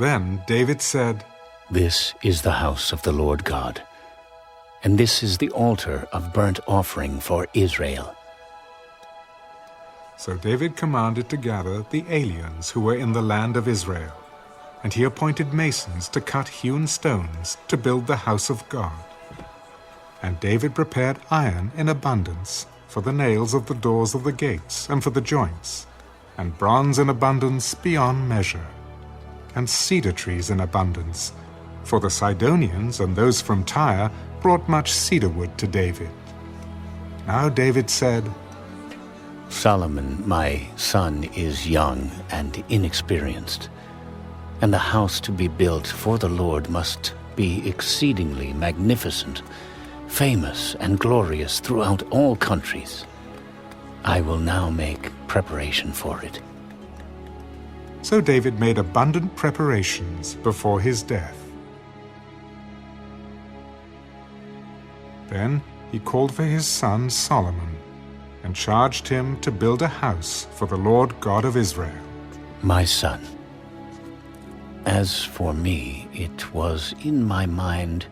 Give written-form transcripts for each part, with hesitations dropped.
Then David said, "This is the house of the Lord God, and this is the altar of burnt offering for Israel." So David commanded to gather the aliens who were in the land of Israel, and he appointed masons to cut hewn stones to build the house of God. And David prepared iron in abundance for the nails of the doors of the gates and for the joints, and bronze in abundance beyond measure, and cedar trees in abundance, for the Sidonians and those from Tyre brought much cedar wood to David. Now David said, "Solomon, my son, is young and inexperienced, and the house to be built for the Lord must be exceedingly magnificent, famous and glorious throughout all countries. I will now make preparation for it." So David made abundant preparations before his death. Then he called for his son Solomon, and charged him to build a house for the Lord God of Israel. "My son, as for me, it was in my mind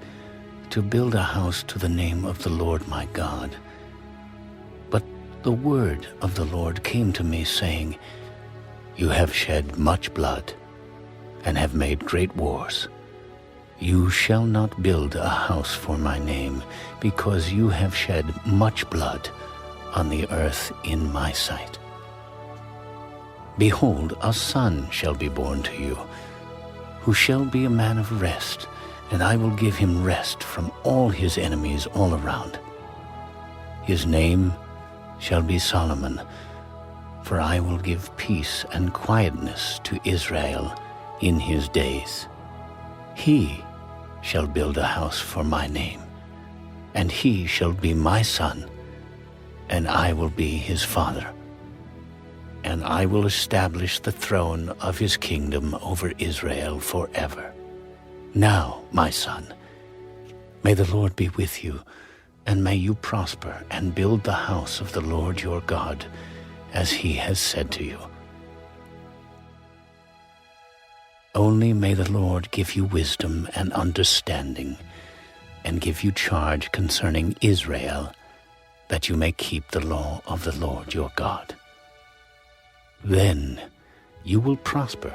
to build a house to the name of the Lord my God. But the word of the Lord came to me, saying, 'You have shed much blood, and have made great wars. You shall not build a house for my name, because you have shed much blood on the earth in my sight. Behold, a son shall be born to you, who shall be a man of rest, and I will give him rest from all his enemies all around. His name shall be Solomon, for I will give peace and quietness to Israel in his days. He shall build a house for my name, and he shall be my son, and I will be his father. And I will establish the throne of his kingdom over Israel forever. Now, my son, may the Lord be with you, and may you prosper and build the house of the Lord your God, as he has said to you. Only may the Lord give you wisdom and understanding, and give you charge concerning Israel, that you may keep the law of the Lord your God. Then you will prosper,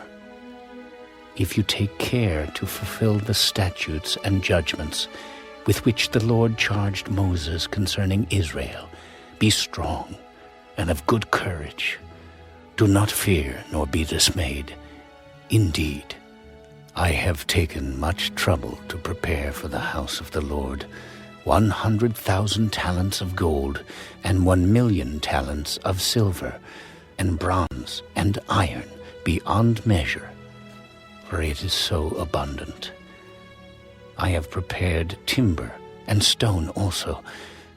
if you take care to fulfill the statutes and judgments with which the Lord charged Moses concerning Israel. Be strong and of good courage. Do not fear nor be dismayed. Indeed, I have taken much trouble to prepare for the house of the Lord 100,000 talents of gold, and 1,000,000 talents of silver, and bronze and iron beyond measure, for it is so abundant. I have prepared timber and stone also,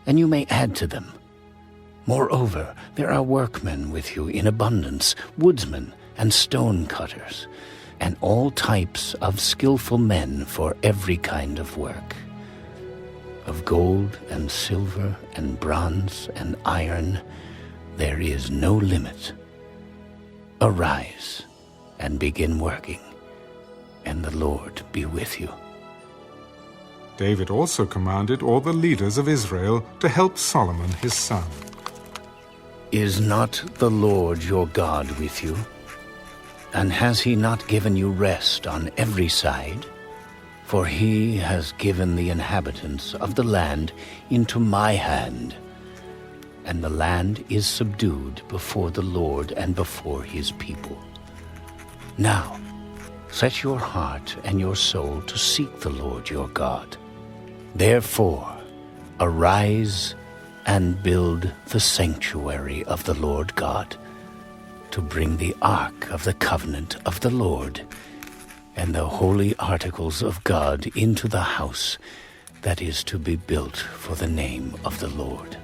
and you may add to them. Moreover, there are workmen with you in abundance, woodsmen and stone cutters, and all types of skillful men for every kind of work. Of gold and silver and bronze and iron, there is no limit. Arise and begin working, and the Lord be with you." David also commanded all the leaders of Israel to help Solomon his son. Is not the Lord your God with you? And has he not given you rest on every side? For he has given the inhabitants of the land into my hand, and the land is subdued before the Lord and before his people. Now, set your heart and your soul to seek the Lord your God. Therefore, arise and build the sanctuary of the Lord God, to bring the ark of the covenant of the Lord and the holy articles of God into the house that is to be built for the name of the Lord.